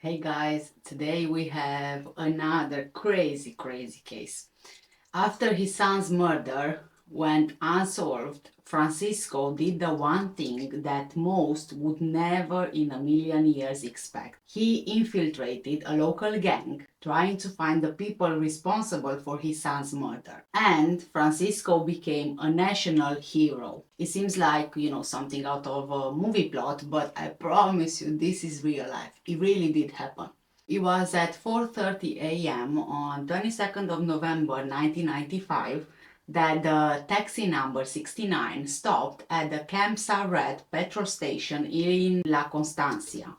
Hey guys, today we have another crazy case. After his son's murder went unsolved, Francisco did the one thing that most would never in a million years expect. He infiltrated a local gang trying to find the people responsible for his son's murder. And Francisco became a national hero. It seems like, something out of a movie plot, but I promise you this is real life. It really did happen. It was at 4:30 a.m. on 22nd of November 1995 that the taxi number 69 stopped at the Campsa Red petrol station in La Constancia.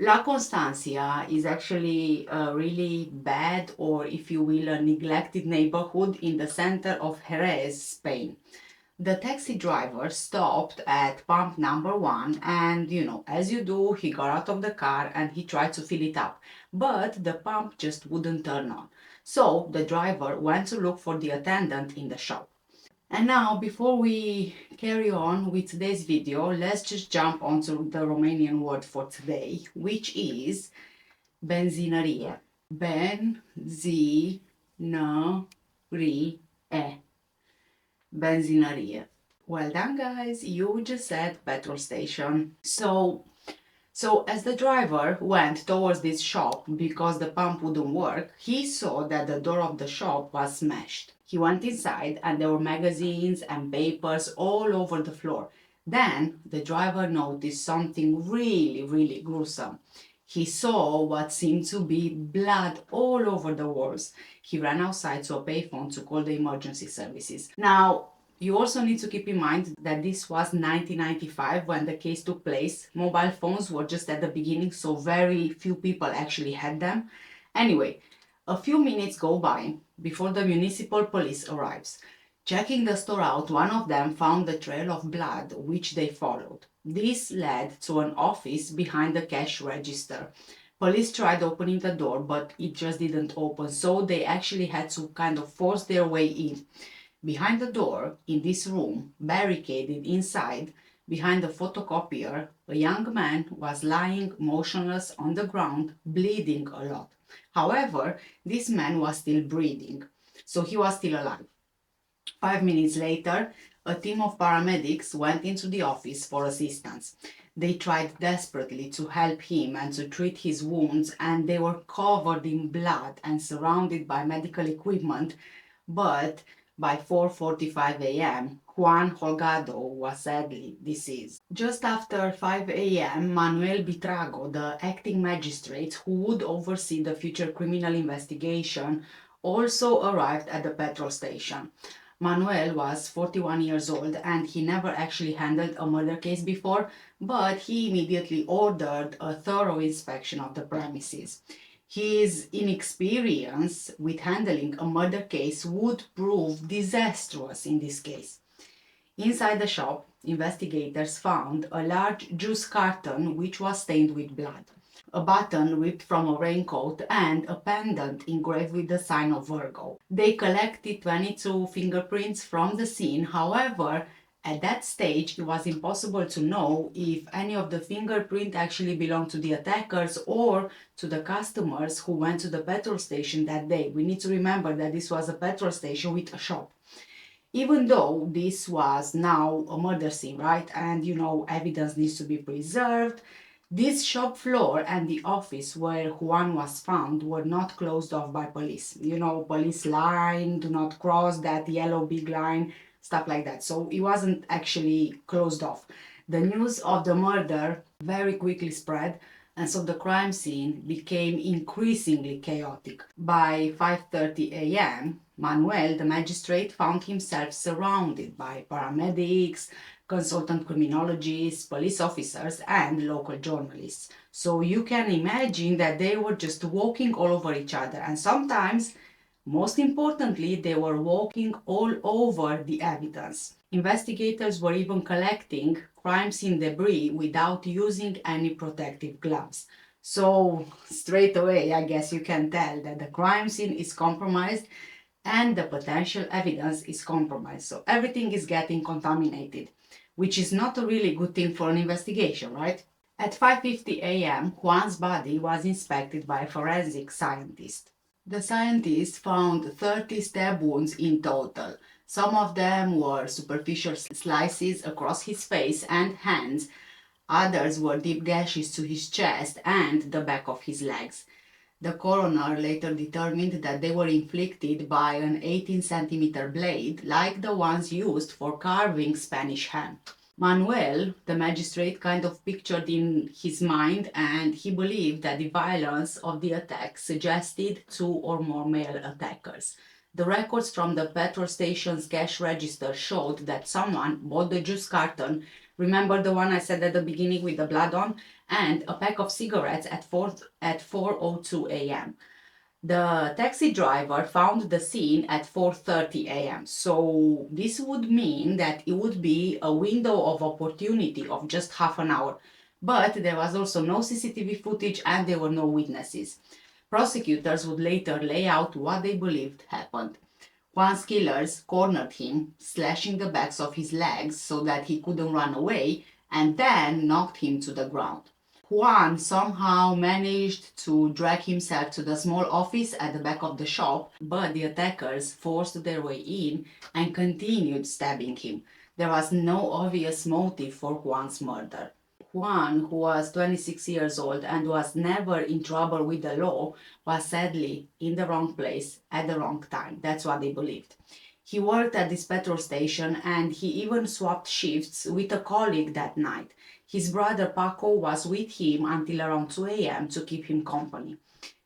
La Constancia is actually a really bad, or if you will, a neglected neighborhood in the center of Jerez, Spain. The taxi driver stopped at pump number 1 and, as you do, he got out of the car and he tried to fill it up. But the pump just wouldn't turn on. So the driver went to look for the attendant in the shop. And now, before we carry on with today's video, let's just jump onto the Romanian word for today, which is benzinărie. Benzinărie. Benzinărie. Well done, guys. You just said petrol station. So as the driver went towards this shop because the pump wouldn't work, he saw that the door of the shop was smashed. He went inside and there were magazines and papers all over the floor. Then the driver noticed something really gruesome. He saw what seemed to be blood all over the walls. He ran outside to a payphone to call the emergency services. Now, you also need to keep in mind that this was 1995 when the case took place. Mobile phones were just at the beginning, so very few people actually had them. Anyway, a few minutes go by before the municipal police arrives. Checking the store out, one of them found the trail of blood, which they followed. This led to an office behind the cash register. Police tried opening the door, but it just didn't open, so they actually had to kind of force their way in. Behind the door, in this room, barricaded inside, behind the photocopier, a young man was lying motionless on the ground, bleeding a lot. However, this man was still breathing, so he was still alive. 5 minutes later, a team of paramedics went into the office for assistance. They tried desperately to help him and to treat his wounds, and they were covered in blood and surrounded by medical equipment, but by 4:45 a.m., Juan Holgado was sadly deceased. Just after 5 a.m., Manuel Bitrago, the acting magistrate who would oversee the future criminal investigation, also arrived at the petrol station. Manuel was 41 years old and he never actually handled a murder case before, but he immediately ordered a thorough inspection of the premises. His inexperience with handling a murder case would prove disastrous in this case. Inside the shop, investigators found a large juice carton which was stained with blood, a button ripped from a raincoat, and a pendant engraved with the sign of Virgo. They collected 22 fingerprints from the scene. However, at that stage, it was impossible to know if any of the fingerprint actually belonged to the attackers or to the customers who went to the petrol station that day. We need to remember that this was a petrol station with a shop. Even though this was now a murder scene, right? And evidence needs to be preserved. This shop floor and the office where Juan was found were not closed off by police. Police line, do not cross that yellow big line, stuff like that. So it wasn't actually closed off. The news of the murder very quickly spread, and so the crime scene became increasingly chaotic. By 5:30 a.m., Manuel, the magistrate, found himself surrounded by paramedics, consultant criminologists, police officers, and local journalists. So you can imagine that they were just walking all over each other, and sometimes, most importantly, they were walking all over the evidence. Investigators were even collecting crime scene debris without using any protective gloves. So straight away, I guess you can tell that the crime scene is compromised and the potential evidence is compromised. So everything is getting contaminated, which is not a really good thing for an investigation, right? At 5:50 a.m., Juan's body was inspected by a forensic scientist. The scientist found 30 stab wounds in total. Some of them were superficial slices across his face and hands. Others were deep gashes to his chest and the back of his legs. The coroner later determined that they were inflicted by an 18-centimeter blade, like the ones used for carving Spanish ham. Manuel, the magistrate, kind of pictured in his mind, and he believed that the violence of the attack suggested 2 or more male attackers. The records from the petrol station's cash register showed that someone bought the juice carton, remember the one I said at the beginning with the blood on, and a pack of cigarettes at 4:02 a.m. The taxi driver found the scene at 4:30 a.m. So this would mean that it would be a window of opportunity of just half an hour. But there was also no CCTV footage and there were no witnesses. Prosecutors would later lay out what they believed happened. Juan's killers cornered him, slashing the backs of his legs so that he couldn't run away, and then knocked him to the ground. Juan somehow managed to drag himself to the small office at the back of the shop, but the attackers forced their way in and continued stabbing him. There was no obvious motive for Juan's murder. Juan, who was 26 years old and was never in trouble with the law, was sadly in the wrong place at the wrong time. That's what they believed. He worked at this petrol station and he even swapped shifts with a colleague that night. His brother Paco was with him until around 2 a.m. to keep him company.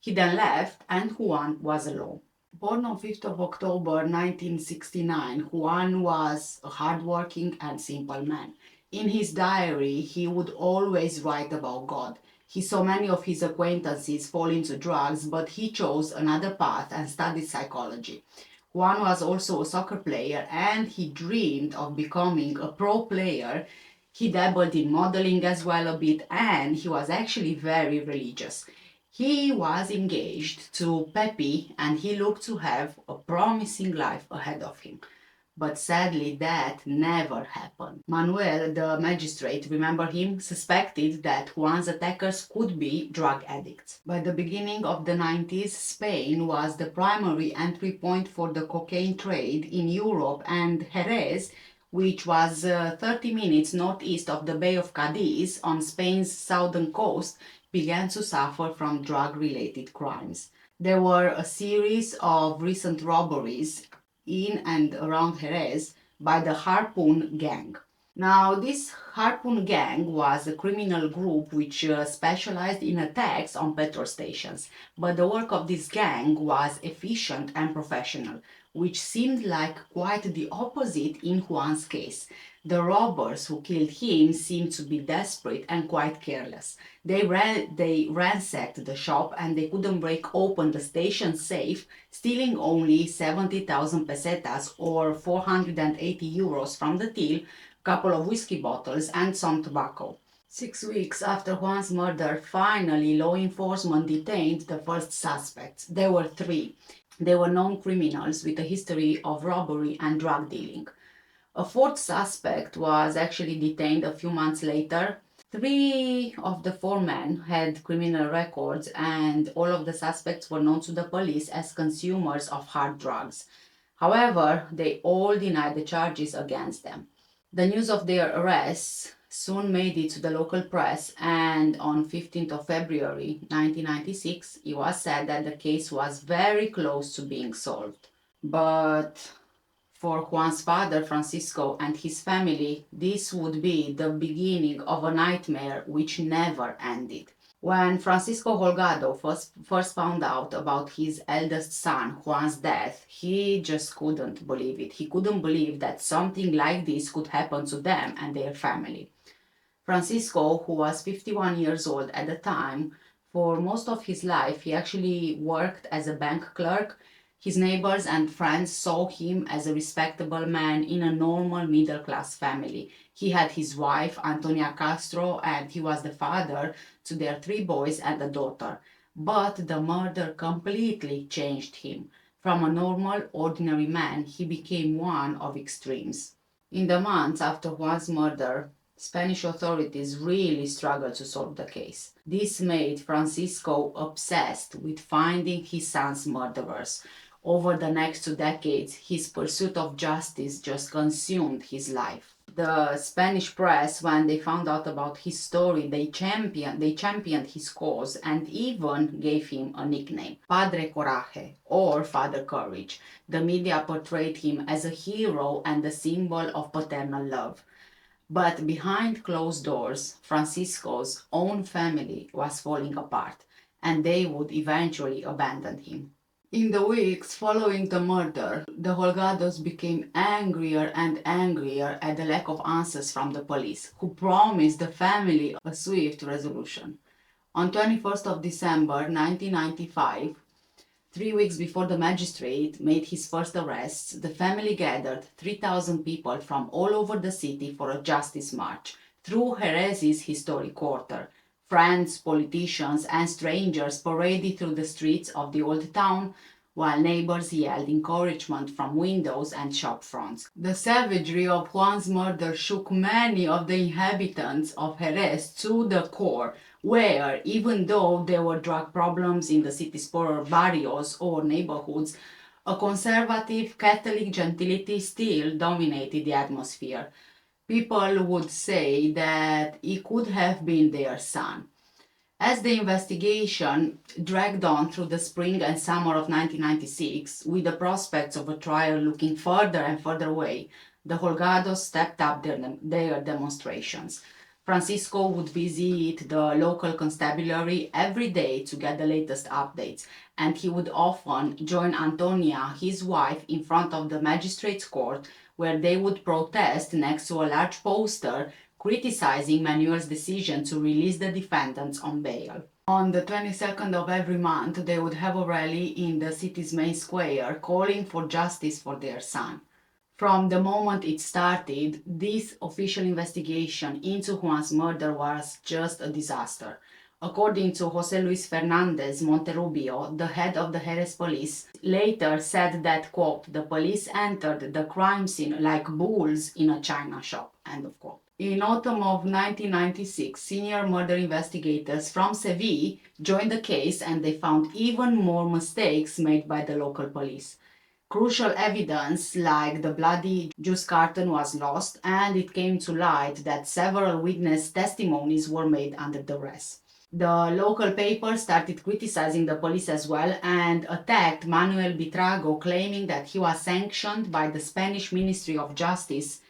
He then left and Juan was alone. Born on 5th of October 1969, Juan was a hardworking and simple man. In his diary, he would always write about God. He saw many of his acquaintances fall into drugs, but he chose another path and studied psychology. Juan was also a soccer player and he dreamed of becoming a pro player. He dabbled in modeling as well a bit and he was actually very religious. He was engaged to Pepe and he looked to have a promising life ahead of him. But sadly, that never happened. Manuel, the magistrate, remember him, suspected that Juan's attackers could be drug addicts. By the beginning of the 90s, Spain was the primary entry point for the cocaine trade in Europe, and Jerez, which was 30 minutes northeast of the Bay of Cadiz on Spain's southern coast, began to suffer from drug-related crimes. There were a series of recent robberies in and around Jerez by the Harpoon Gang. Now, this Harpoon Gang was a criminal group which specialized in attacks on petrol stations, but the work of this gang was efficient and professional, which seemed like quite the opposite in Juan's case. The robbers who killed him seemed to be desperate and quite careless. They ransacked the shop and they couldn't break open the station safe, stealing only 70,000 pesetas or 480 euros from the till, couple of whiskey bottles and some tobacco. 6 weeks after Juan's murder, finally law enforcement detained the first suspects. There were 3. They were known criminals with a history of robbery and drug dealing. A 4th suspect was actually detained a few months later. 3 of the 4 men had criminal records and all of the suspects were known to the police as consumers of hard drugs. However, they all denied the charges against them. The news of their arrests soon made it to the local press, and on 15th of February 1996, it was said that the case was very close to being solved. But for Juan's father, Francisco, and his family, this would be the beginning of a nightmare which never ended. When Francisco Holgado first found out about his eldest son, Juan's death, he just couldn't believe it. He couldn't believe that something like this could happen to them and their family. Francisco, who was 51 years old at the time, for most of his life, he actually worked as a bank clerk. His neighbors and friends saw him as a respectable man in a normal middle-class family. He had his wife, Antonia Castro, and he was the father to their 3 boys and a daughter. But the murder completely changed him. From a normal, ordinary man, he became one of extremes. In the months after Juan's murder, Spanish authorities really struggled to solve the case. This made Francisco obsessed with finding his son's murderers. Over the next 2 decades, his pursuit of justice just consumed his life. The Spanish press, when they found out about his story, they championed his cause and even gave him a nickname, Padre Coraje, or Father Courage. The media portrayed him as a hero and a symbol of paternal love. But behind closed doors, Francisco's own family was falling apart, and they would eventually abandon him. In the weeks following the murder, the Holgados became angrier and angrier at the lack of answers from the police, who promised the family a swift resolution. On 21st of December 1995, 3 weeks before the magistrate made his first arrests, the family gathered 3,000 people from all over the city for a justice march through Jerez's historic quarter. Friends, politicians, and strangers paraded through the streets of the old town, while neighbors yelled encouragement from windows and shop fronts. The savagery of Juan's murder shook many of the inhabitants of Jerez to the core, where, even though there were drug problems in the city's poorer barrios or neighborhoods, a conservative Catholic gentility still dominated the atmosphere. People would say that he could have been their son. As the investigation dragged on through the spring and summer of 1996, with the prospects of a trial looking further and further away, the Holgados stepped up their demonstrations. Francisco would visit the local constabulary every day to get the latest updates, and he would often join Antonia, his wife, in front of the magistrate's court, where they would protest next to a large poster criticizing Manuel's decision to release the defendants on bail. On the 22nd of every month, they would have a rally in the city's main square calling for justice for their son. From the moment it started, this official investigation into Juan's murder was just a disaster. According to José Luis Fernández Monterrubio, the head of the Jerez police, later said that, quote, the police entered the crime scene like bulls in a china shop, end of quote. In autumn of 1996, senior murder investigators from Seville joined the case, and they found even more mistakes made by the local police. Crucial evidence like the bloody juice carton was lost, and it came to light that several witness testimonies were made under duress. The local paper started criticizing the police as well and attacked Manuel Bitrago, claiming that he was sanctioned by the Spanish Ministry of Justice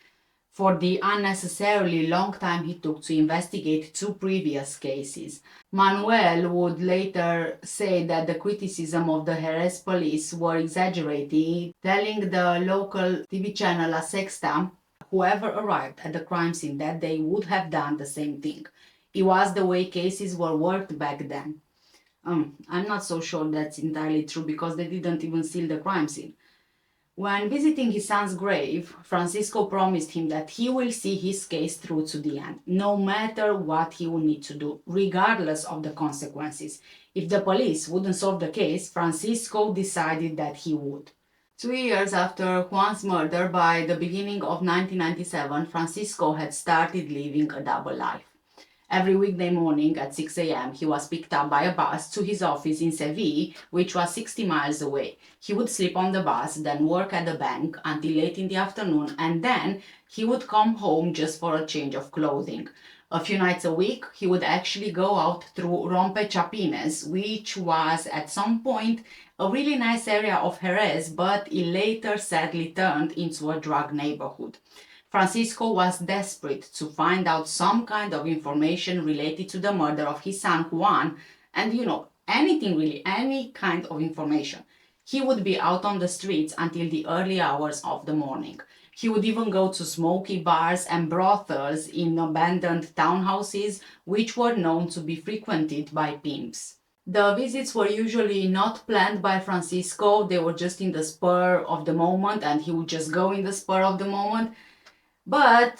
for the unnecessarily long time he took to investigate 2 previous cases. Manuel would later say that the criticism of the Jerez police were exaggerating, telling the local TV channel La Sexta whoever arrived at the crime scene that day would have done the same thing. It was the way cases were worked back then. I'm not so sure that's entirely true because they didn't even seal the crime scene. When visiting his son's grave, Francisco promised him that he will see his case through to the end, no matter what he will need to do, regardless of the consequences. If the police wouldn't solve the case, Francisco decided that he would. 2 years after Juan's murder, by the beginning of 1997, Francisco had started living a double life. Every weekday morning at 6 a.m., he was picked up by a bus to his office in Seville, which was 60 miles away. He would sleep on the bus, then work at the bank until late in the afternoon, and then he would come home just for a change of clothing. A few nights a week, he would actually go out through Rompe Chapines, which was at some point a really nice area of Jerez, but it later sadly turned into a drug neighborhood. Francisco was desperate to find out some kind of information related to the murder of his son Juan, and anything really, any kind of information. He would be out on the streets until the early hours of the morning. He would even go to smoky bars and brothels in abandoned townhouses, which were known to be frequented by pimps. The visits were usually not planned by Francisco, they were just in the spur of the moment, and he would just go in the spur of the moment. But,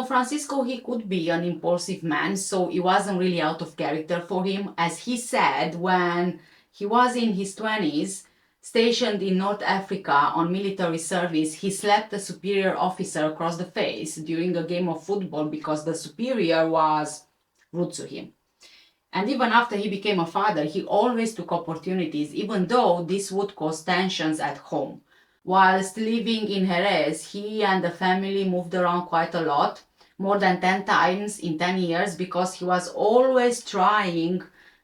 Francisco, he could be an impulsive man, so it wasn't really out of character for him. As he said, when he was in his 20s, Stationed in North Africa on military service, he slapped a superior officer across the face during a game of football because the superior was rude to him. And even after he became a father, he always took opportunities, even though this would cause tensions at home. Whilst living in Jerez, he and the family moved around quite a lot, more than 10 times in 10 years, because he was always trying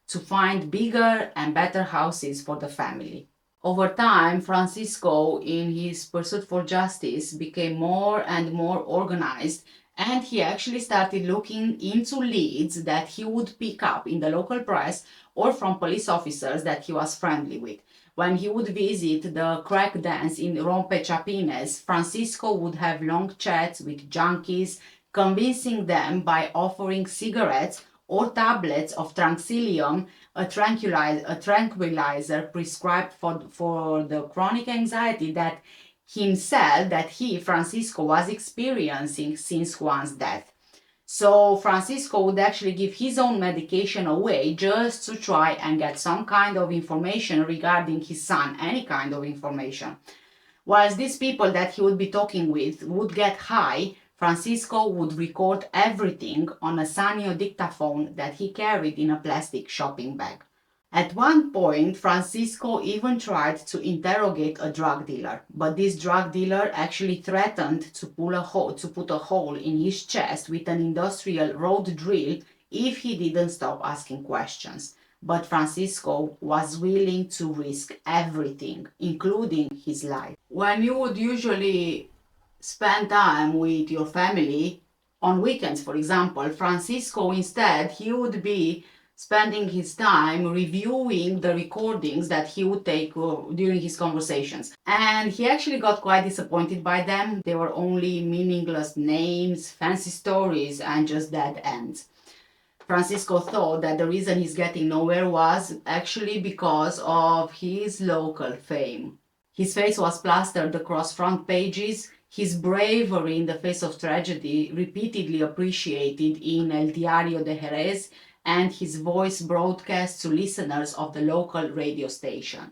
to find bigger and better houses for the family. Over time, Francisco, in his pursuit for justice, became more and more organized, and he actually started looking into leads that he would pick up in the local press or from police officers that he was friendly with. When he would visit the crack dens in Rompechapines, Francisco would have long chats with junkies, convincing them by offering cigarettes or tablets of tranquillium, a tranquilizer prescribed for the chronic anxiety that he, Francisco, was experiencing since Juan's death. So Francisco would actually give his own medication away just to try and get some kind of information regarding his son, any kind of information. Whilst these people that he would be talking with would get high, Francisco would record everything on a Sanyo dictaphone that he carried in a plastic shopping bag. At one point, Francisco even tried to interrogate a drug dealer, but this drug dealer actually threatened to put a hole in his chest with an industrial road drill if he didn't stop asking questions. But Francisco was willing to risk everything, including his life. When you would usually spend time with your family on weekends, for example, Francisco instead, he would be spending his time reviewing the recordings that he would take during his conversations. And he actually got quite disappointed by them. They were only meaningless names, fancy stories, and just dead ends. Francisco thought that the reason he's getting nowhere was actually because of his local fame. His face was plastered across front pages, his bravery in the face of tragedy repeatedly appreciated in El Diario de Jerez, and his voice broadcast to listeners of the local radio station.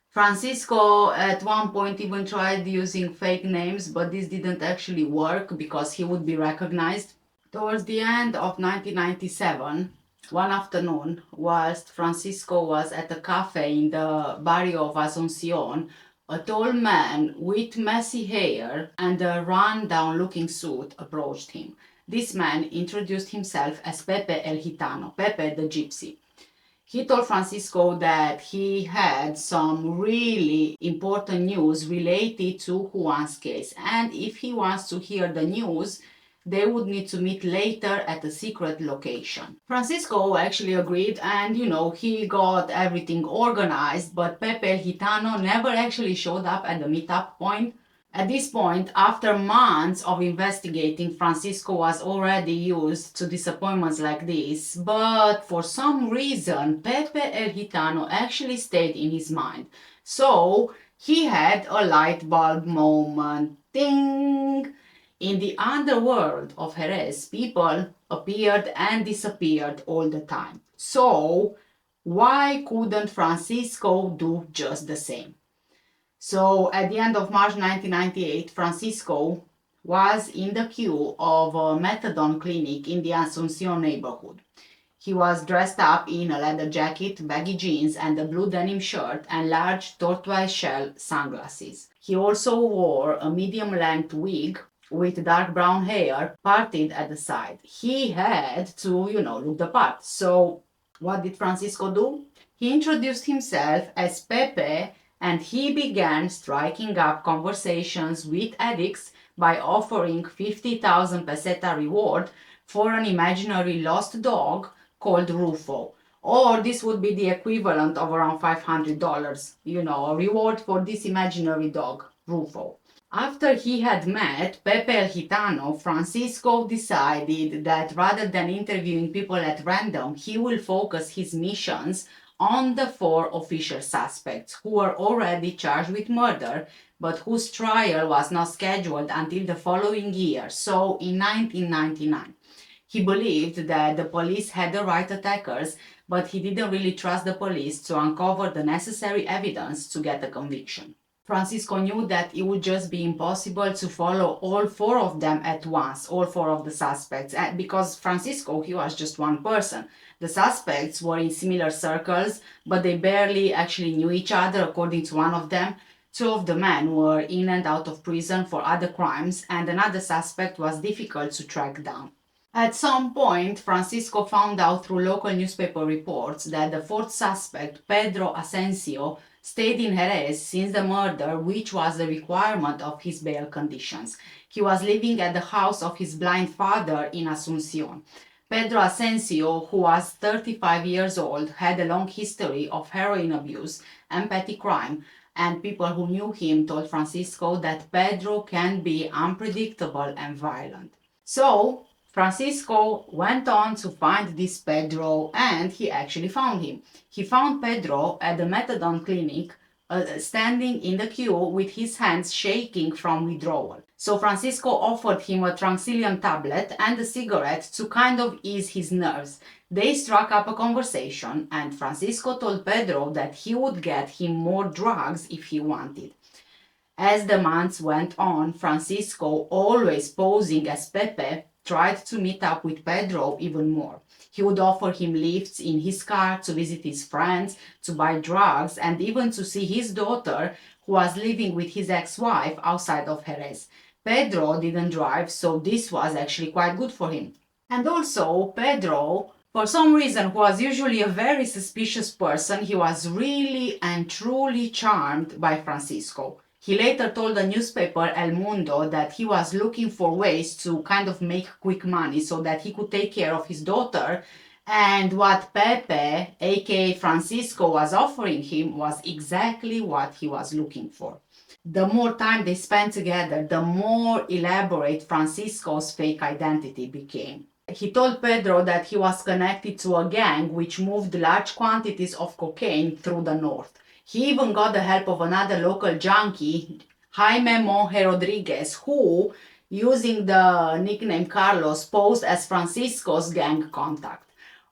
Francisco at one point even tried using fake names, but this didn't actually work because he would be recognized. Towards the end of 1997, one afternoon, whilst Francisco was at a cafe in the barrio of Asunción, a tall man with messy hair and a run-down looking suit approached him. This man introduced himself as Pepe el Gitano, Pepe the Gypsy. He told Francisco that he had some really important news related to Juan's case, and if he wants to hear the news, they would need to meet later at a secret location. Francisco actually agreed, and he got everything organized, but Pepe el Gitano never actually showed up at the meetup point. At this point, after months of investigating, Francisco was already used to disappointments like this, but for some reason, Pepe el Gitano actually stayed in his mind. So he had a light bulb moment. Ding! In the underworld of Jerez, people appeared and disappeared all the time. So why couldn't Francisco do just the same? So at the end of March 1998, Francisco was in the queue of a methadone clinic in the Asunción neighborhood. He was dressed up in a leather jacket, baggy jeans, and a blue denim shirt and large tortoise shell sunglasses. He also wore a medium-length wig with dark brown hair parted at the side. He had to, look the part. So what did Francisco do? He introduced himself as Pepe, and he began striking up conversations with addicts by offering 50,000 peseta reward for an imaginary lost dog called Rufo. Or this would be the equivalent of around $500, a reward for this imaginary dog, Rufo. After he had met Pepe el Gitano, Francisco decided that rather than interviewing people at random, he will focus his missions on the 4 official suspects who were already charged with murder, but whose trial was not scheduled until the following year, so in 1999. He believed that the police had the right attackers, but he didn't really trust the police to uncover the necessary evidence to get a conviction. Francisco knew that it would just be impossible to follow all four of them at once, all four of the suspects, because Francisco, he was just one person. The suspects were in similar circles, but they barely actually knew each other, according to one of them. Two of the men were in and out of prison for other crimes, and another suspect was difficult to track down. At some point, Francisco found out through local newspaper reports that the fourth suspect, Pedro Asensio, stayed in Jerez since the murder, which was a requirement of his bail conditions. He was living at the house of his blind father in Asuncion. Pedro Asensio, who was 35 years old, had a long history of heroin abuse and petty crime, and people who knew him told Francisco that Pedro can be unpredictable and violent. So, Francisco went on to find this Pedro, and he actually found him. He found Pedro at the methadone clinic, standing in the queue with his hands shaking from withdrawal. So Francisco offered him a Tranquilium tablet and a cigarette to kind of ease his nerves. They struck up a conversation, and Francisco told Pedro that he would get him more drugs if he wanted. As the months went on, Francisco, always posing as Pepe, tried to meet up with Pedro even more. He would offer him lifts in his car to visit his friends, to buy drugs, and even to see his daughter, who was living with his ex-wife outside of Jerez. Pedro didn't drive, so this was actually quite good for him. And also, Pedro, for some reason, who was usually a very suspicious person, he was really and truly charmed by Francisco. He later told the newspaper El Mundo that he was looking for ways to kind of make quick money so that he could take care of his daughter, and what Pepe, aka Francisco, was offering him was exactly what he was looking for. The more time they spent together, the more elaborate Francisco's fake identity became. He told Pedro that he was connected to a gang which moved large quantities of cocaine through the north. He even got the help of another local junkie, Jaime Monge Rodriguez, who, using the nickname Carlos, posed as Francisco's gang contact.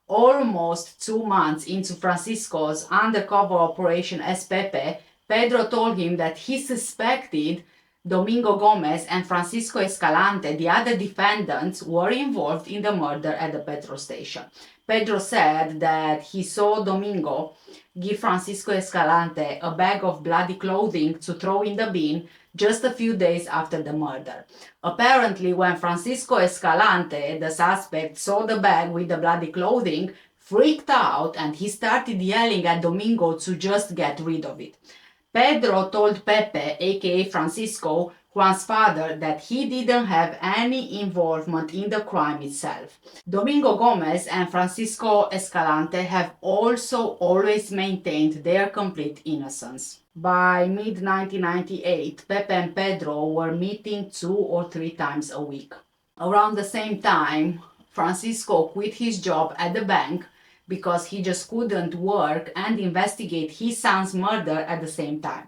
Almost 2 months into Francisco's undercover operation as Pepe, Pedro told him that he suspected Domingo Gomez and Francisco Escalante, the other defendants, were involved in the murder at the petrol station. Pedro said that he saw Domingo give Francisco Escalante a bag of bloody clothing to throw in the bin just a few days after the murder. Apparently, when Francisco Escalante, the suspect, saw the bag with the bloody clothing, freaked out, and he started yelling at Domingo to just get rid of it. Pedro told Pepe, aka Francisco, Juan's father, that he didn't have any involvement in the crime itself. Domingo Gomez and Francisco Escalante have also always maintained their complete innocence. By mid-1998, Pepe and Pedro were meeting 2 or 3 times a week. Around the same time, Francisco quit his job at the bank because he just couldn't work and investigate his son's murder at the same time.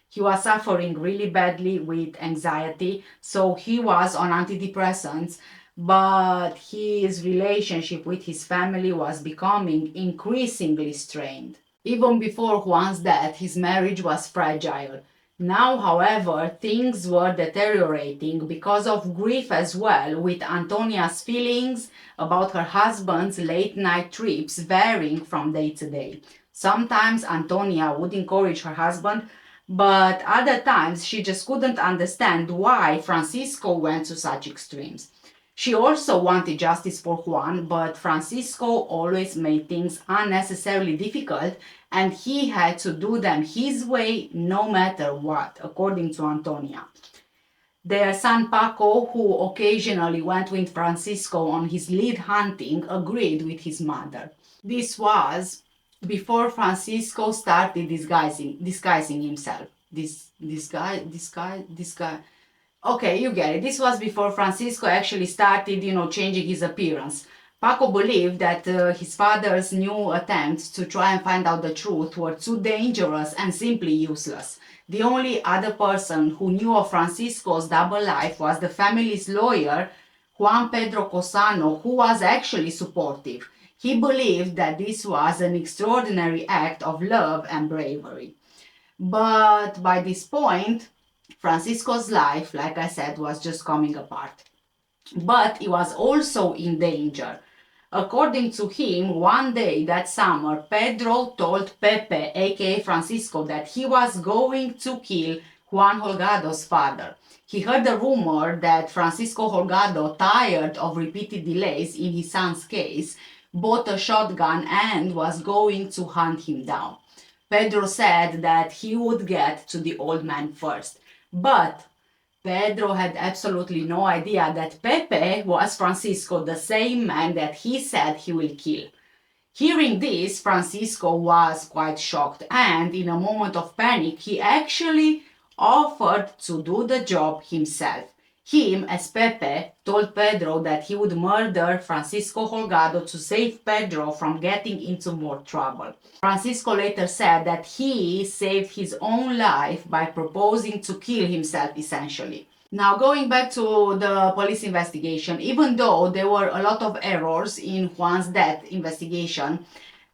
He was suffering really badly with anxiety, so he was on antidepressants, but his relationship with his family was becoming increasingly strained. Even before Juan's death, his marriage was fragile. Now, however, things were deteriorating because of grief as well, with Antonia's feelings about her husband's late-night trips varying from day to day. Sometimes Antonia would encourage her husband, but other times she just couldn't understand why Francisco went to such extremes. She also wanted justice for Juan, but Francisco always made things unnecessarily difficult, and he had to do them his way no matter what, according to Antonia. Their son Paco, who occasionally went with Francisco on his lead hunting, agreed with his mother. This was before Francisco started disguising himself. This guy. Okay, you get it. This was before Francisco actually started, changing his appearance. Paco believed that his father's new attempts to try and find out the truth were too dangerous and simply useless. The only other person who knew of Francisco's double life was the family's lawyer, Juan Pedro Cosano, who was actually supportive. He believed that this was an extraordinary act of love and bravery. But by this point, Francisco's life, like I said, was just coming apart. But he was also in danger. According to him, one day that summer, Pedro told Pepe, aka Francisco, that he was going to kill Juan Holgado's father. He heard a rumor that Francisco Holgado, tired of repeated delays in his son's case, bought a shotgun and was going to hunt him down. Pedro said that he would get to the old man first. But Pedro had absolutely no idea that Pepe was Francisco, the same man that he said he will kill. Hearing this, Francisco was quite shocked, and in a moment of panic, he actually offered to do the job himself. Him, as Pepe, told Pedro that he would murder Francisco Holgado to save Pedro from getting into more trouble. Francisco later said that he saved his own life by proposing to kill himself, essentially. Now, going back to the police investigation, even though there were a lot of errors in Juan's death investigation,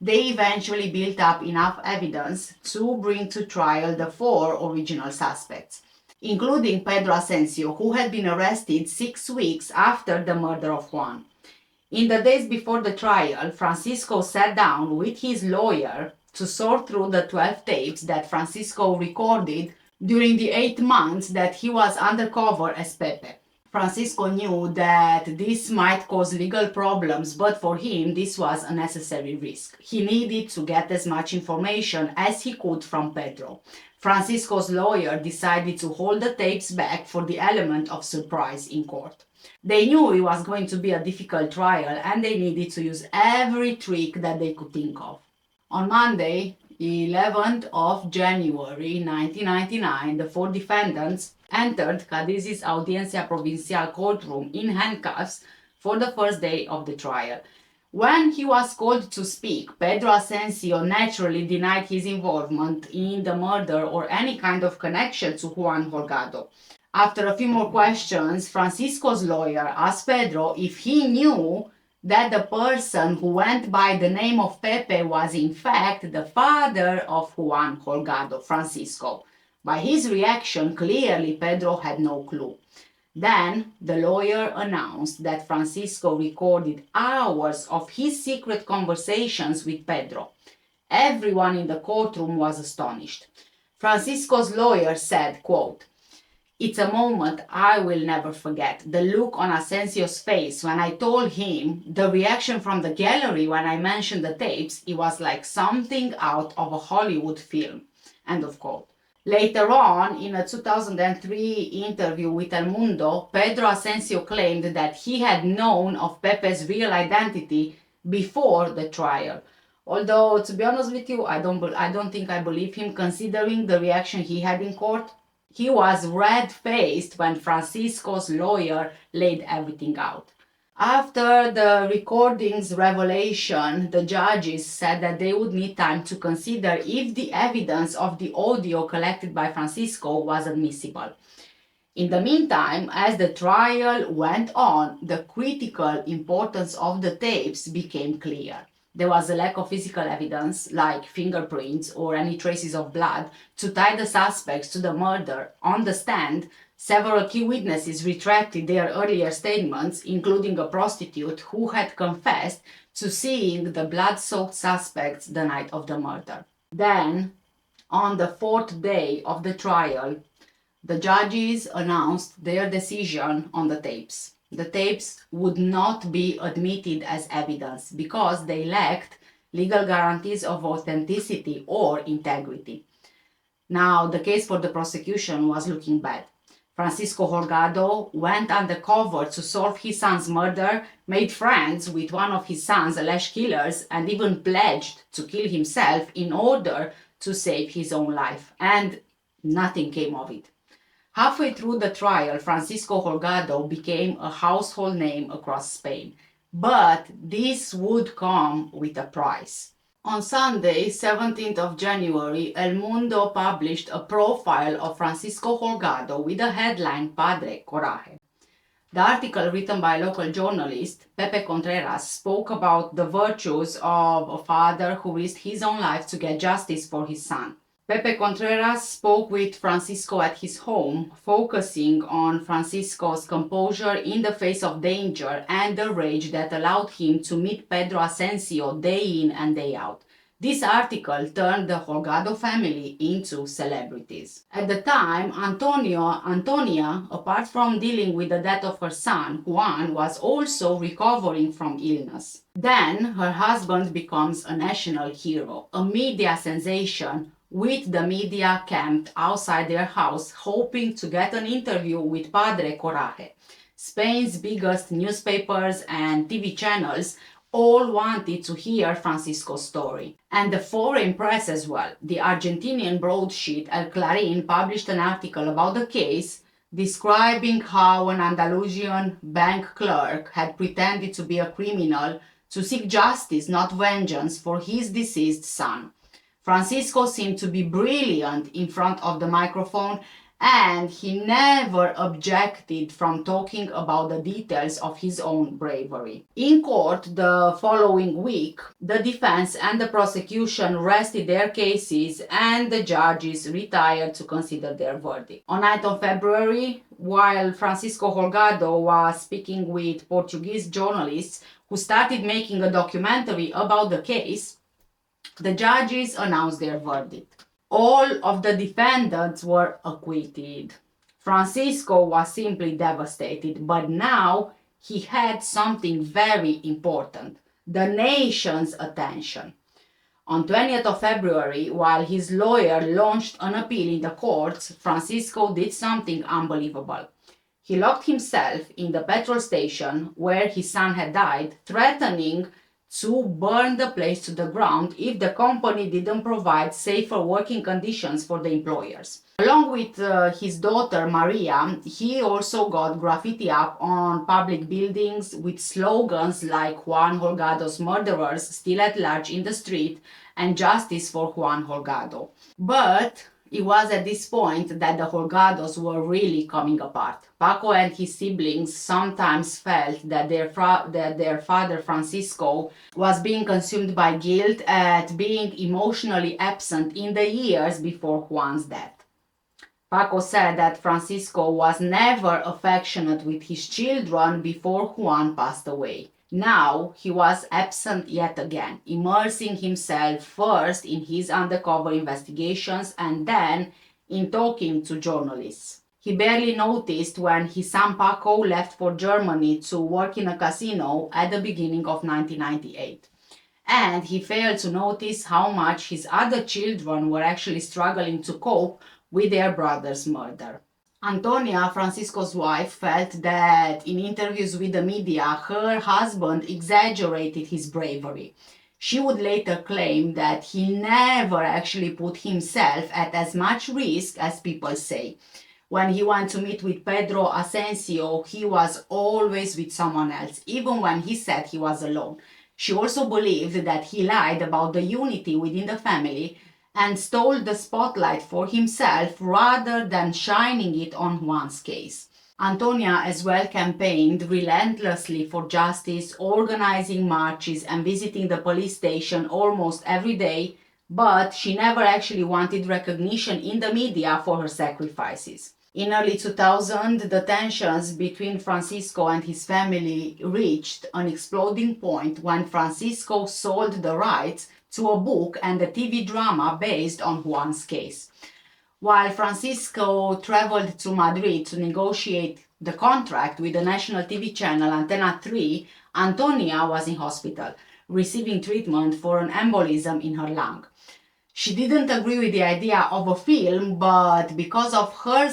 they eventually built up enough evidence to bring to trial the 4 original suspects, including Pedro Asensio, who had been arrested 6 weeks after the murder of Juan. In the days before the trial, Francisco sat down with his lawyer to sort through the 12 tapes that Francisco recorded during the 8 months that he was undercover as Pepe. Francisco knew that this might cause legal problems, but for him this was a necessary risk. He needed to get as much information as he could from Pedro. Francisco's lawyer decided to hold the tapes back for the element of surprise in court. They knew it was going to be a difficult trial and they needed to use every trick that they could think of. On Monday, 11th of January 1999, the 4 defendants entered Cadiz's Audiencia Provincial courtroom in handcuffs for the first day of the trial. When he was called to speak, Pedro Asensio naturally denied his involvement in the murder or any kind of connection to Juan Holgado. After a few more questions, Francisco's lawyer asked Pedro if he knew that the person who went by the name of Pepe was in fact the father of Juan Holgado, Francisco. By his reaction, clearly Pedro had no clue. Then the lawyer announced that Francisco recorded hours of his secret conversations with Pedro. Everyone in the courtroom was astonished. Francisco's lawyer said, quote, "It's a moment I will never forget. The look on Asensio's face when I told him, the reaction from the gallery when I mentioned the tapes, it was like something out of a Hollywood film." End of quote. Later on, in a 2003 interview with El Mundo, Pedro Asensio claimed that he had known of Pepe's real identity before the trial. Although, to be honest with you, I don't think I believe him, considering the reaction he had in court. He was red-faced when Francisco's lawyer laid everything out. After the recording's revelation, the judges said that they would need time to consider if the evidence of the audio collected by Francisco was admissible. In the meantime, as the trial went on, the critical importance of the tapes became clear. There was a lack of physical evidence, like fingerprints or any traces of blood, to tie the suspects to the murder. On the stand, several key witnesses retracted their earlier statements, including a prostitute who had confessed to seeing the blood-soaked suspects the night of the murder. Then, on the 4th day of the trial, the judges announced their decision on the tapes. The tapes would not be admitted as evidence because they lacked legal guarantees of authenticity or integrity. Now, the case for the prosecution was looking bad. Francisco Holgado went undercover to solve his son's murder, made friends with one of his son's alleged killers, and even pledged to kill himself in order to save his own life. And nothing came of it. Halfway through the trial, Francisco Holgado became a household name across Spain. But this would come with a price. On Sunday, 17th of January, El Mundo published a profile of Francisco Holgado with the headline Padre Coraje. The article, written by a local journalist, Pepe Contreras, spoke about the virtues of a father who risked his own life to get justice for his son. Pepe Contreras spoke with Francisco at his home, focusing on Francisco's composure in the face of danger and the rage that allowed him to meet Pedro Asensio day in and day out. This article turned the Holgado family into celebrities. At the time, Antonia, apart from dealing with the death of her son, Juan, was also recovering from illness. Then her husband becomes a national hero, a media sensation, with the media camped outside their house hoping to get an interview with Padre Coraje. Spain's biggest newspapers and TV channels all wanted to hear Francisco's story. And the foreign press as well. The Argentinian broadsheet El Clarín published an article about the case describing how an Andalusian bank clerk had pretended to be a criminal to seek justice, not vengeance, for his deceased son. Francisco seemed to be brilliant in front of the microphone, and he never objected from talking about the details of his own bravery. In court the following week, the defense and the prosecution rested their cases and the judges retired to consider their verdict. On 9th of February, while Francisco Holgado was speaking with Portuguese journalists who started making a documentary about the case, the judges announced their verdict. All of the defendants were acquitted. Francisco was simply devastated, but now he had something very important: the nation's attention. On 20th of February, while his lawyer launched an appeal in the courts, Francisco did something unbelievable. He locked himself in the petrol station where his son had died, threatening to burn the place to the ground if the company didn't provide safer working conditions for the employers. Along with his daughter Maria, he also got graffiti up on public buildings with slogans like Juan Holgado's murderers still at large in the street and justice for Juan Holgado. But it was at this point that the Holgados were really coming apart. Paco and his siblings sometimes felt that their father Francisco was being consumed by guilt at being emotionally absent in the years before Juan's death. Paco said that Francisco was never affectionate with his children before Juan passed away. Now he was absent yet again, immersing himself first in his undercover investigations and then in talking to journalists. He barely noticed when his son Paco left for Germany to work in a casino at the beginning of 1998. And he failed to notice how much his other children were actually struggling to cope with their brother's murder. Antonia, Francisco's wife, felt that in interviews with the media, her husband exaggerated his bravery. She would later claim that he never actually put himself at as much risk as people say. When he went to meet with Pedro Asensio, he was always with someone else, even when he said he was alone. She also believed that he lied about the unity within the family and stole the spotlight for himself rather than shining it on Juan's case. Antonia as well campaigned relentlessly for justice, organizing marches and visiting the police station almost every day, but she never actually wanted recognition in the media for her sacrifices. In early 2000, the tensions between Francisco and his family reached an exploding point when Francisco sold the rights to a book and a TV drama based on Juan's case. While Francisco traveled to Madrid to negotiate the contract with the national TV channel Antena 3, Antonia was in hospital, receiving treatment for an embolism in her lung. She didn't agree with the idea of a film, but because of her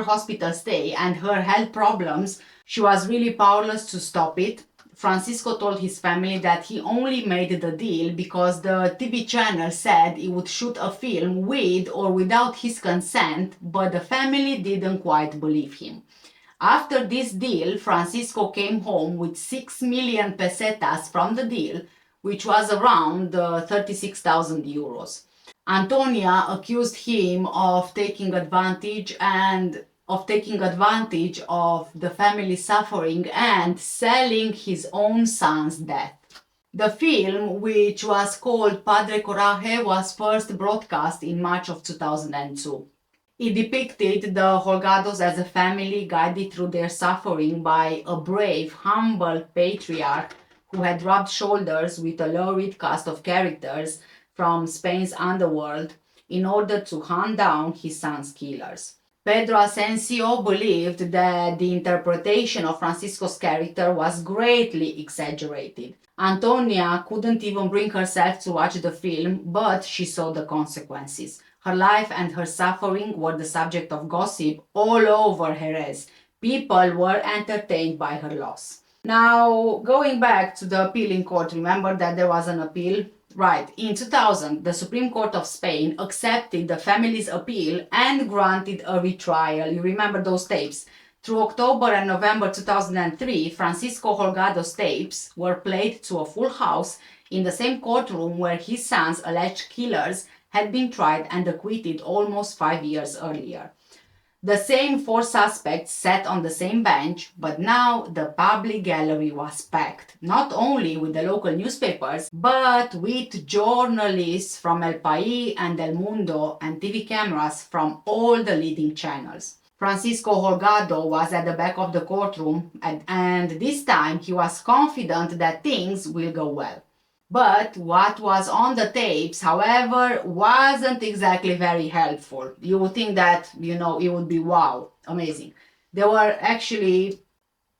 hospital stay and her health problems, she was really powerless to stop it. Francisco told his family that he only made the deal because the TV channel said it would shoot a film with or without his consent, but the family didn't quite believe him. After this deal, Francisco came home with 6 million pesetas from the deal, which was around 36,000 euros. Antonia accused him of taking advantage and of taking advantage of the family's suffering and selling his own son's death. The film, which was called Padre Coraje, was first broadcast in March of 2002. It depicted the Holgados as a family guided through their suffering by a brave, humble patriarch who had rubbed shoulders with a lurid cast of characters from Spain's underworld in order to hunt down his son's killers. Pedro Asensio believed that the interpretation of Francisco's character was greatly exaggerated. Antonia couldn't even bring herself to watch the film, but she saw the consequences. Her life and her suffering were the subject of gossip all over Jerez. People were entertained by her loss. Now, going back to the appeal in court, remember that there was an appeal? Right. In 2000, the Supreme Court of Spain accepted the family's appeal and granted a retrial. You remember those tapes? Through October and November 2003, Francisco Holgado's tapes were played to a full house in the same courtroom where his son's alleged killers had been tried and acquitted almost 5 years earlier. The same four suspects sat on the same bench, but now the public gallery was packed, not only with the local newspapers, but with journalists from El País and El Mundo and TV cameras from all the leading channels. Francisco Holgado was at the back of the courtroom, and this time he was confident that things will go well. But what was on the tapes, however, wasn't exactly very helpful. You would think that, it would be wow, amazing. There were actually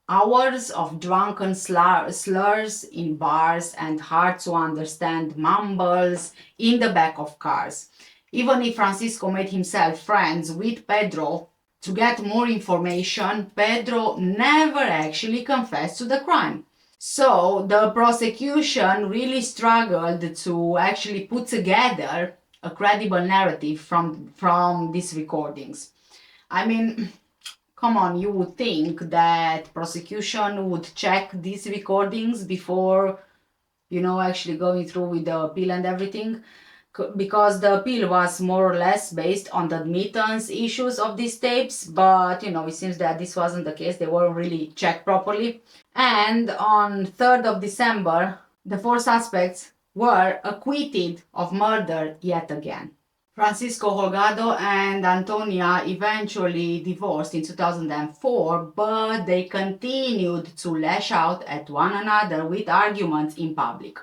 hours of drunken slurs in bars and hard to understand mumbles in the back of cars. Even if Francisco made himself friends with Pedro to get more information, Pedro never actually confessed to the crime. So the prosecution really struggled to actually put together a credible narrative from these recordings. I mean, come on, you would think that prosecution would check these recordings before, actually going through with the appeal and everything, because the appeal was more or less based on the admittance issues of these tapes, but it seems that this wasn't the case. They weren't really checked properly. And on 3rd of December, the four suspects were acquitted of murder yet again. Francisco Holgado and Antonia eventually divorced in 2004, but they continued to lash out at one another with arguments in public.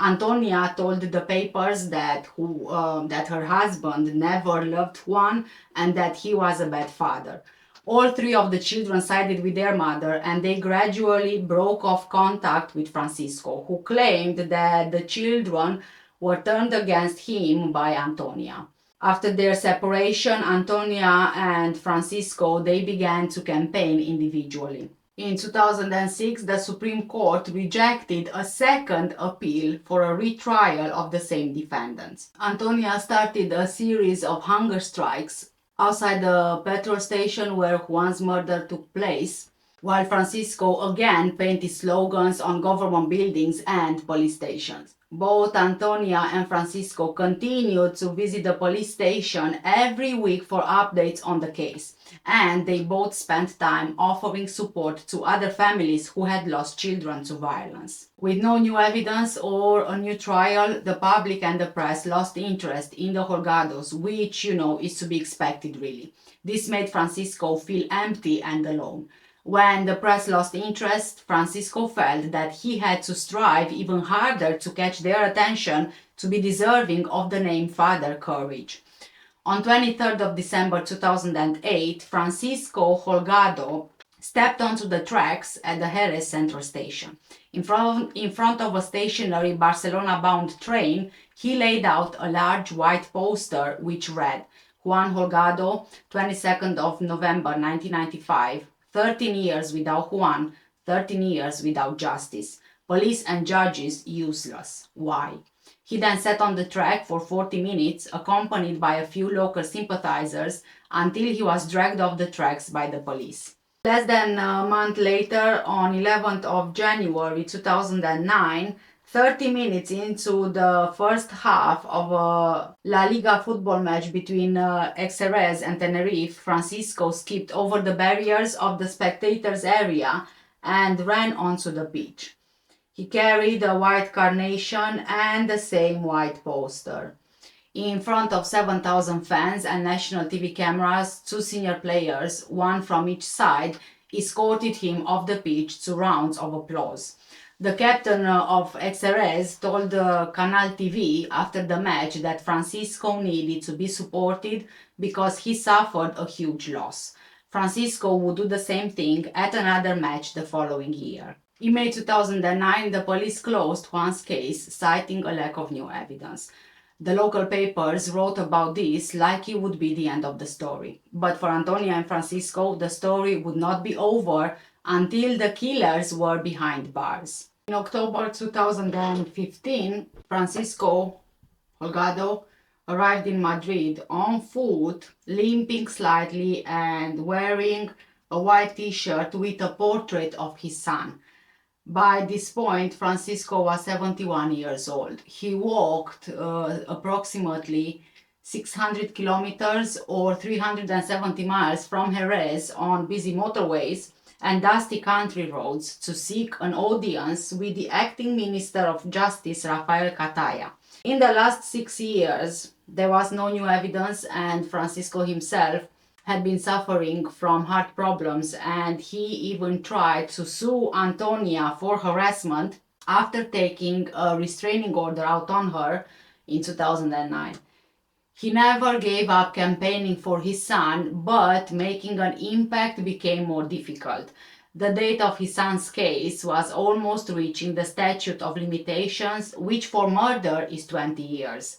Antonia told the papers that her husband never loved Juan and that he was a bad father. All three of the children sided with their mother, and they gradually broke off contact with Francisco, who claimed that the children were turned against him by Antonia. After their separation, Antonia and Francisco, they began to campaign individually. In 2006, the Supreme Court rejected a second appeal for a retrial of the same defendants. Antonia started a series of hunger strikes outside the petrol station where Juan's murder took place, while Francisco again painted slogans on government buildings and police stations. Both Antonia and Francisco continued to visit the police station every week for updates on the case, and they both spent time offering support to other families who had lost children to violence. With no new evidence or a new trial, the public and the press lost interest in the Holgados, which, is to be expected really. This made Francisco feel empty and alone. When the press lost interest, Francisco felt that he had to strive even harder to catch their attention to be deserving of the name Father Courage. On 23rd of December 2008, Francisco Holgado stepped onto the tracks at the Jerez Central Station. In front of a stationary Barcelona-bound train, he laid out a large white poster which read, Juan Holgado, 22nd of November 1995, 13 years without Juan, 13 years without justice. Police and judges useless. Why? He then sat on the track for 40 minutes, accompanied by a few local sympathizers, until he was dragged off the tracks by the police. Less than a month later, on 11th of January 2009, 30 minutes into the first half of a La Liga football match between Xerez and Tenerife, Francisco skipped over the barriers of the spectators' area and ran onto the pitch. He carried a white carnation and the same white poster. In front of 7,000 fans and national TV cameras, two senior players, one from each side, escorted him off the pitch to rounds of applause. The captain of Xerez told Canal TV after the match that Francisco needed to be supported because he suffered a huge loss. Francisco would do the same thing at another match the following year. In May 2009, the police closed Juan's case, citing a lack of new evidence. The local papers wrote about this like it would be the end of the story. But for Antonia and Francisco, the story would not be over until the killers were behind bars. In October 2015, Francisco Holgado arrived in Madrid on foot, limping slightly and wearing a white t-shirt with a portrait of his son. By this point, Francisco was 71 years old. He walked approximately 600 kilometers or 370 miles from Jerez on busy motorways and dusty country roads to seek an audience with the acting Minister of Justice, Rafael Cataya. In the last 6 years, there was no new evidence, and Francisco himself had been suffering from heart problems, and he even tried to sue Antonia for harassment after taking a restraining order out on her in 2009. He never gave up campaigning for his son, but making an impact became more difficult. The date of his son's case was almost reaching the statute of limitations, which for murder is 20 years.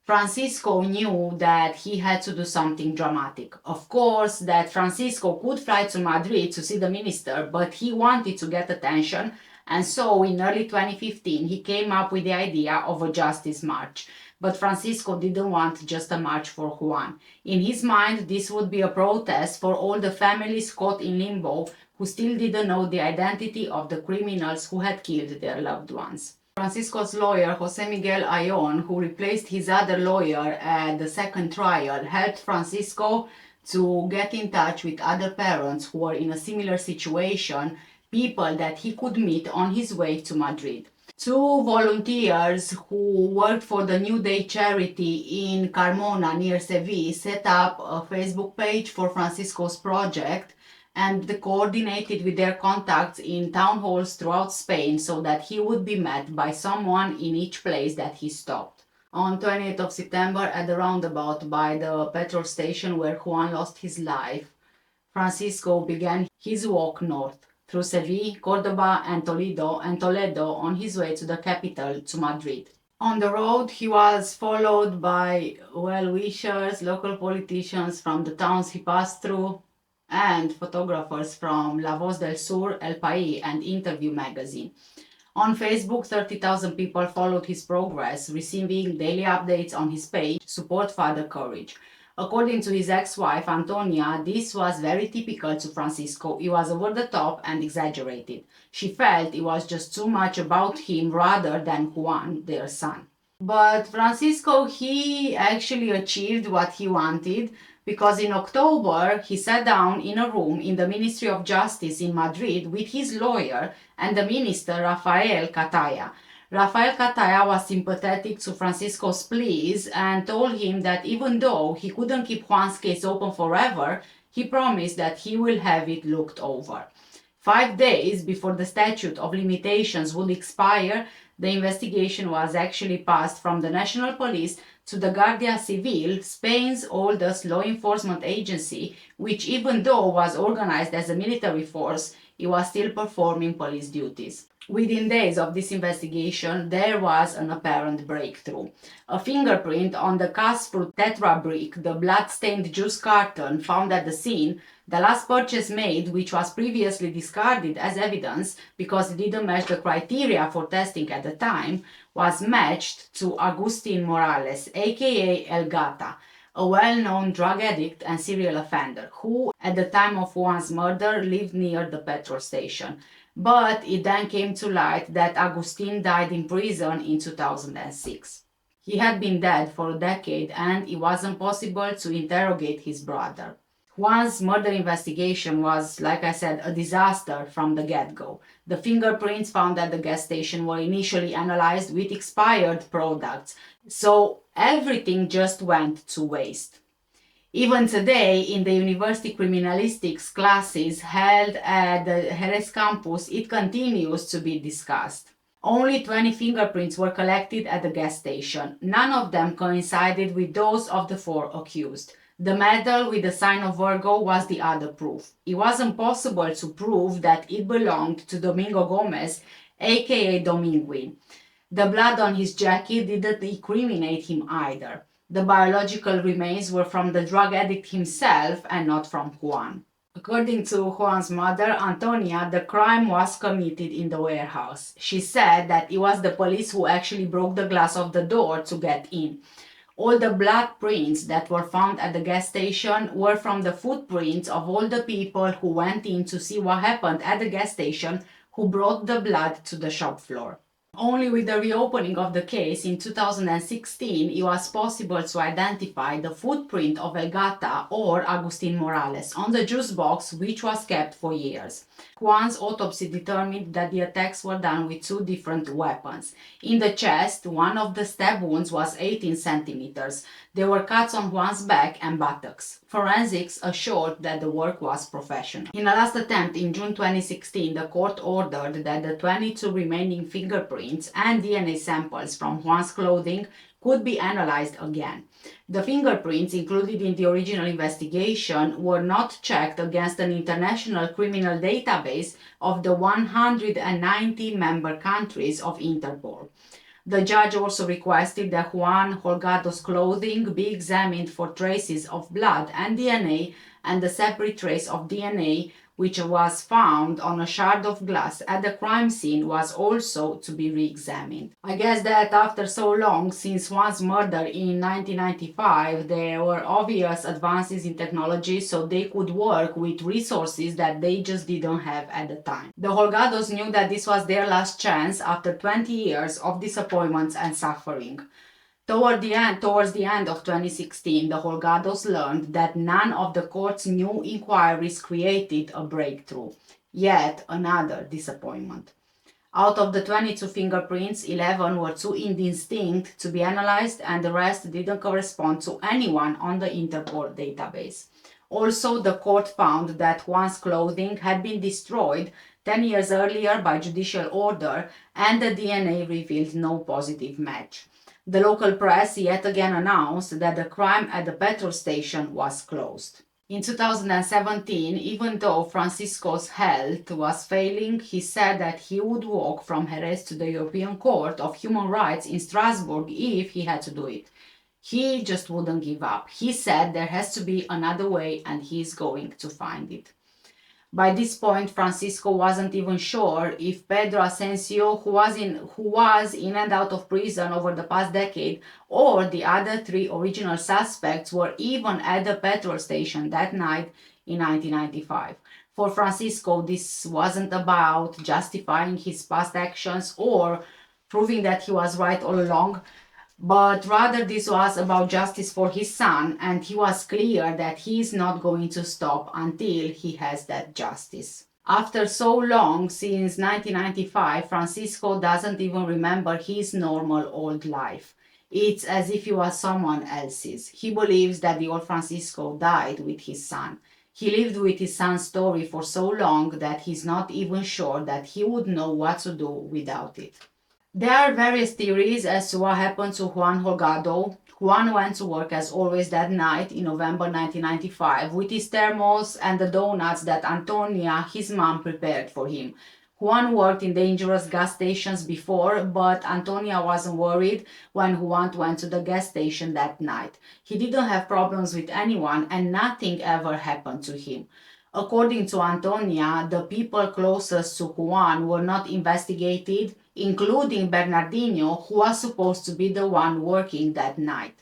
Francisco knew that he had to do something dramatic. Of course, that Francisco could fly to Madrid to see the minister, but he wanted to get attention, and so in early 2015 he came up with the idea of a justice march. But Francisco didn't want just a march for Juan. In his mind, this would be a protest for all the families caught in limbo who still didn't know the identity of the criminals who had killed their loved ones. Francisco's lawyer, Jose Miguel Ayon, who replaced his other lawyer at the second trial, helped Francisco to get in touch with other parents who were in a similar situation, people that he could meet on his way to Madrid. Two volunteers who worked for the New Day charity in Carmona near Seville set up a Facebook page for Francisco's project and coordinated with their contacts in town halls throughout Spain so that he would be met by someone in each place that he stopped. On 28th of September, at the roundabout by the petrol station where Juan lost his life, Francisco began his walk north through Seville, Cordoba, and Toledo on his way to the capital, to Madrid. On the road, he was followed by well-wishers, local politicians from the towns he passed through, and photographers from La Voz del Sur, El País, and Interview magazine. On Facebook, 30,000 people followed his progress, receiving daily updates on his page, Support Father Courage. According to his ex-wife, Antonia, this was very typical to Francisco. It was over the top and exaggerated. She felt it was just too much about him rather than Juan, their son. But Francisco, he actually achieved what he wanted, because in October, he sat down in a room in the Ministry of Justice in Madrid with his lawyer and the minister, Rafael Cataya. Rafael Cataya was sympathetic to Francisco's pleas and told him that even though he couldn't keep Juan's case open forever, he promised that he will have it looked over. 5 days before the statute of limitations would expire, the investigation was actually passed from the National Police to the Guardia Civil, Spain's oldest law enforcement agency, which even though was organized as a military force, it was still performing police duties. Within days of this investigation, there was an apparent breakthrough. A fingerprint on the Casfruit Tetra brick, the blood-stained juice carton found at the scene, the last purchase made, which was previously discarded as evidence because it didn't match the criteria for testing at the time, was matched to Agustin Morales, aka El Gata, a well-known drug addict and serial offender who, at the time of Juan's murder, lived near the petrol station. But it then came to light that Agustin died in prison in 2006. He had been dead for a decade and it wasn't possible to interrogate his brother. Juan's murder investigation was, like I said, a disaster from the get-go. The fingerprints found at the gas station were initially analyzed with expired products, so everything just went to waste. Even today, in the university criminalistics classes held at the Jerez campus, it continues to be discussed. Only 20 fingerprints were collected at the gas station. None of them coincided with those of the 4 accused. The medal with the sign of Virgo was the other proof. It wasn't possible to prove that it belonged to Domingo Gomez, aka Dominguin. The blood on his jacket didn't incriminate him either. The biological remains were from the drug addict himself and not from Juan. According to Juan's mother, Antonia, the crime was committed in the warehouse. She said that it was the police who actually broke the glass of the door to get in. All the blood prints that were found at the gas station were from the footprints of all the people who went in to see what happened at the gas station who brought the blood to the shop floor. Only with the reopening of the case in 2016 it was possible to identify the footprint of El Gata or Agustin Morales on the juice box, which was kept for years. Juan's autopsy determined that the attacks were done with 2 different weapons. In the chest, one of the stab wounds was 18 centimeters. There were cuts on Juan's back and buttocks. Forensics assured that the work was professional. In a last attempt in June 2016, the court ordered that the 22 remaining fingerprints and DNA samples from Juan's clothing could be analyzed again. The fingerprints included in the original investigation were not checked against an international criminal database of the 190 member countries of Interpol. The judge also requested that Juan Holgado's clothing be examined for traces of blood and DNA, and the separate trace of DNA which was found on a shard of glass at the crime scene was also to be re-examined. I guess that after so long since Juan's murder in 1995, there were obvious advances in technology so they could work with resources that they just didn't have at the time. The Holgados knew that this was their last chance after 20 years of disappointments and suffering. Towards the end of 2016, the Holgados learned that none of the court's new inquiries created a breakthrough. Yet another disappointment. Out of the 22 fingerprints, 11 were too indistinct to be analyzed and the rest didn't correspond to anyone on the Interpol database. Also, the court found that Juan's clothing had been destroyed 10 years earlier by judicial order and the DNA revealed no positive match. The local press yet again announced that the crime at the petrol station was closed. In 2017, even though Francisco's health was failing, he said that he would walk from Jerez to the European Court of Human Rights in Strasbourg if he had to do it. He just wouldn't give up. He said there has to be another way and he's going to find it. By this point, Francisco wasn't even sure if Pedro Asensio, who was in and out of prison over the past decade, or the other 3 original suspects were even at the petrol station that night in 1995. For Francisco, this wasn't about justifying his past actions or proving that he was right all along, but rather this was about justice for his son, and he was clear that he is not going to stop until he has that justice. After so long, since 1995, Francisco doesn't even remember his normal old life. It's as if he was someone else's. He believes that the old Francisco died with his son. He lived with his son's story for so long that he's not even sure that he would know what to do without it. There are various theories as to what happened to Juan Holgado. Juan went to work as always that night in November 1995 with his thermos and the donuts that Antonia, his mom, prepared for him. Juan worked in dangerous gas stations before, but Antonia wasn't worried when Juan went to the gas station that night. He didn't have problems with anyone and nothing ever happened to him. According to Antonia, the people closest to Juan were not investigated, including Bernardino, who was supposed to be the one working that night.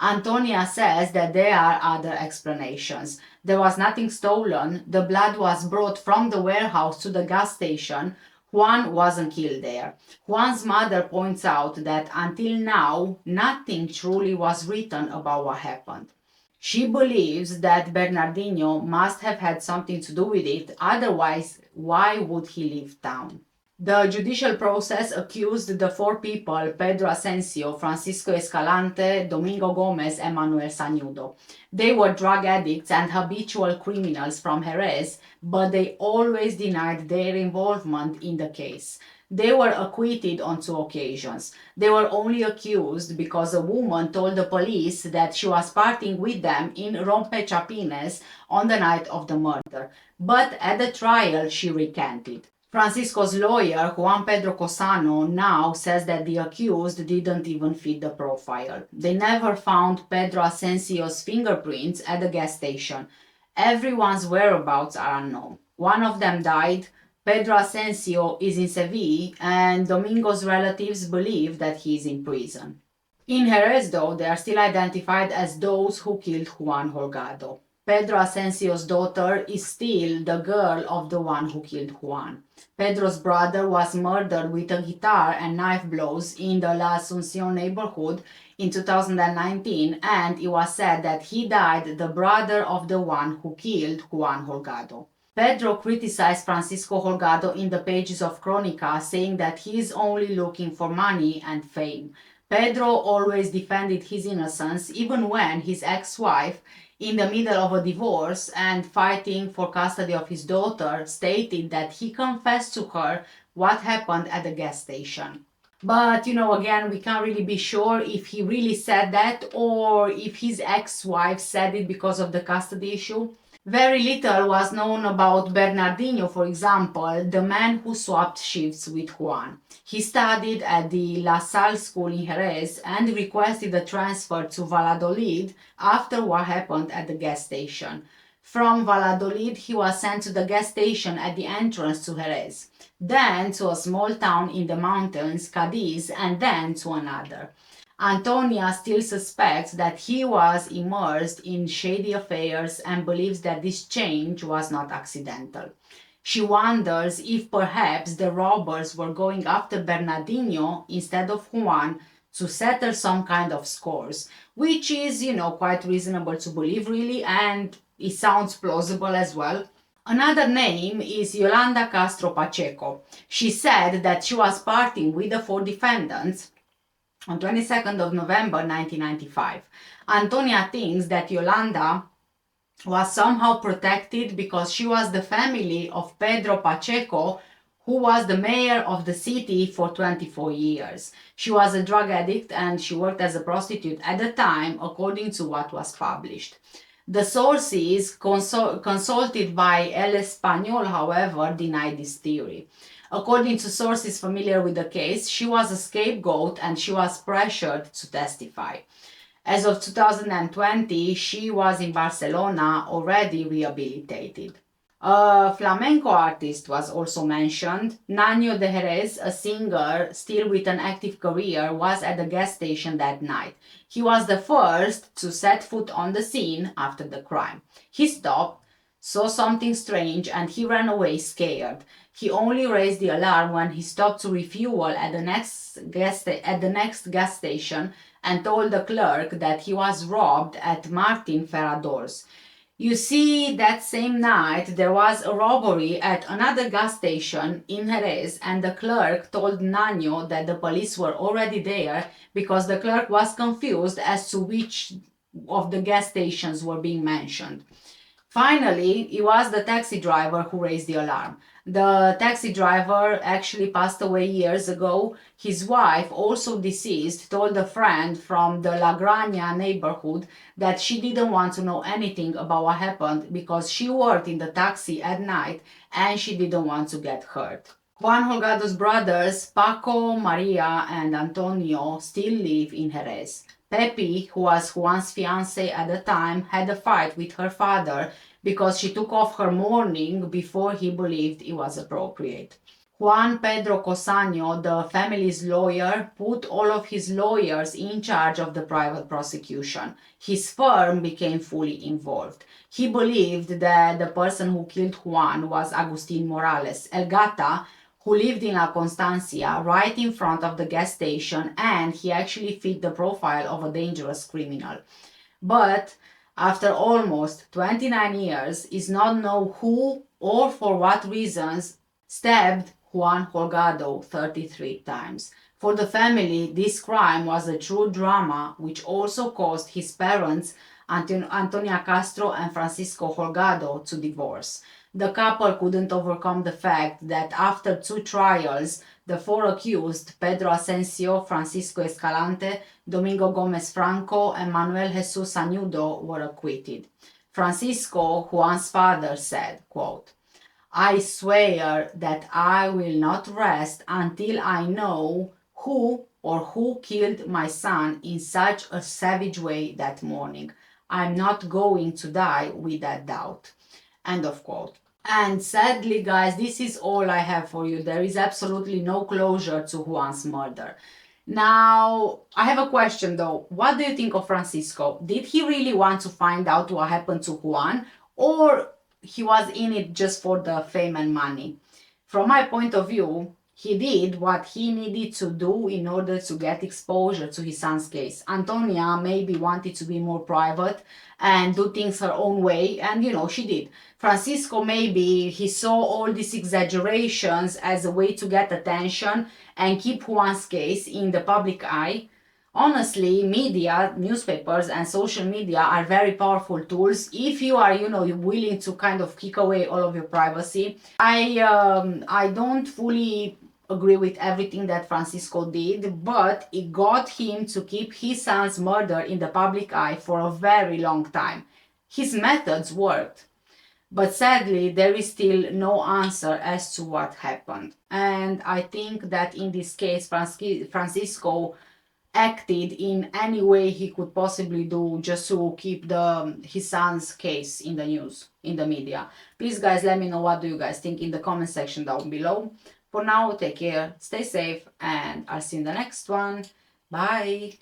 Antonia says that there are other explanations. There was nothing stolen, the blood was brought from the warehouse to the gas station, Juan wasn't killed there. Juan's mother points out that until now, nothing truly was written about what happened. She believes that Bernardino must have had something to do with it, otherwise, why would he leave town? The judicial process accused the four people, Pedro Asensio, Francisco Escalante, Domingo Gomez, and Manuel Sanudo. They were drug addicts and habitual criminals from Jerez, but they always denied their involvement in the case. They were acquitted on 2 occasions. They were only accused because a woman told the police that she was partying with them in Rompechapines on the night of the murder. But at the trial, she recanted. Francisco's lawyer, Juan Pedro Cosano, now says that the accused didn't even fit the profile. They never found Pedro Asensio's fingerprints at the gas station. Everyone's whereabouts are unknown. One of them died. Pedro Asensio is in Seville, and Domingo's relatives believe that he is in prison. In Jerez, though, they are still identified as those who killed Juan Holgado. Pedro Asensio's daughter is still the girl of the one who killed Juan. Pedro's brother was murdered with a guitar and knife blows in the La Asuncion neighborhood in 2019, and it was said that he died the brother of the one who killed Juan Holgado. Pedro criticized Francisco Holgado in the pages of Cronica, saying that he is only looking for money and fame. Pedro always defended his innocence, even when his ex-wife, in the middle of a divorce and fighting for custody of his daughter, stated that he confessed to her what happened at the gas station. But, again, we can't really be sure if he really said that or if his ex-wife said it because of the custody issue. Very little was known about Bernardino, for example, the man who swapped shifts with Juan. He studied at the La Salle school in Jerez and requested a transfer to Valladolid after what happened at the gas station. From Valladolid, he was sent to the gas station at the entrance to Jerez, then to a small town in the mountains, Cadiz, and then to another. Antonia still suspects that he was immersed in shady affairs and believes that this change was not accidental. She wonders if perhaps the robbers were going after Bernardino instead of Juan to settle some kind of scores, which is, quite reasonable to believe, really, and it sounds plausible as well. Another name is Yolanda Castro Pacheco. She said that she was partying with the four defendants on 22nd of November 1995. Antonia thinks that Yolanda was somehow protected because she was the family of Pedro Pacheco, who was the mayor of the city for 24 years. She was a drug addict and she worked as a prostitute at the time, according to what was published. The sources consulted by El Español, however, denied this theory. According to sources familiar with the case, she was a scapegoat and she was pressured to testify. As of 2020, she was in Barcelona, already rehabilitated. A flamenco artist was also mentioned. Nanyo de Jerez, a singer still with an active career, was at the gas station that night. He was the first to set foot on the scene after the crime. He stopped, saw something strange, and he ran away scared. He only raised the alarm when he stopped to refuel at the next gas station and told the clerk that he was robbed at Martin Ferradors. You see, that same night there was a robbery at another gas station in Jerez, and the clerk told Nanyo that the police were already there because the clerk was confused as to which of the gas stations were being mentioned. Finally, it was the taxi driver who raised the alarm. The taxi driver actually passed away years ago. His wife, also deceased, told a friend from the La Granja neighborhood that she didn't want to know anything about what happened because she worked in the taxi at night and she didn't want to get hurt. Juan Holgado's brothers, Paco, Maria, and Antonio, still live in Jerez. Pepi, who was Juan's fiancée at the time, had a fight with her father because she took off her mourning before he believed it was appropriate. Juan Pedro Cosaño, the family's lawyer, put all of his lawyers in charge of the private prosecution. His firm became fully involved. He believed that the person who killed Juan was Agustin Morales, El Gata, who lived in La Constancia right in front of the gas station, and he actually fit the profile of a dangerous criminal. But after almost 29 years, it's not known who or for what reasons stabbed Juan Holgado 33 times. For the family, this crime was a true drama which also caused his parents, Antonia Castro and Francisco Holgado, to divorce. The couple couldn't overcome the fact that after 2 trials, the 4 accused, Pedro Asensio, Francisco Escalante, Domingo Gomez Franco, and Manuel Jesus Añudo, were acquitted. Francisco, Juan's father, said, quote, "I swear that I will not rest until I know who killed my son in such a savage way that morning. I'm not going to die with that doubt." End of quote. And sadly, guys, this is all I have for you. There is absolutely no closure to Juan's murder. Now, I have a question though. What do you think of Francisco? Did he really want to find out what happened to Juan, or he was in it just for the fame and money? From my point of view, he did what he needed to do in order to get exposure to his son's case. Antonia maybe wanted to be more private and do things her own way, and she did. Francisco, maybe he saw all these exaggerations as a way to get attention and keep Juan's case in the public eye. Honestly, media, newspapers, and social media are very powerful tools if you are, willing to kind of kick away all of your privacy. I don't fully agree with everything that Francisco did, but it got him to keep his son's murder in the public eye for a very long time. His methods worked. But sadly, there is still no answer as to what happened. And I think that in this case, Francisco acted in any way he could possibly do just to keep his son's case in the news, in the media. Please, guys, let me know what do you guys think in the comment section down below. For now, take care, stay safe, and I'll see you in the next one. Bye!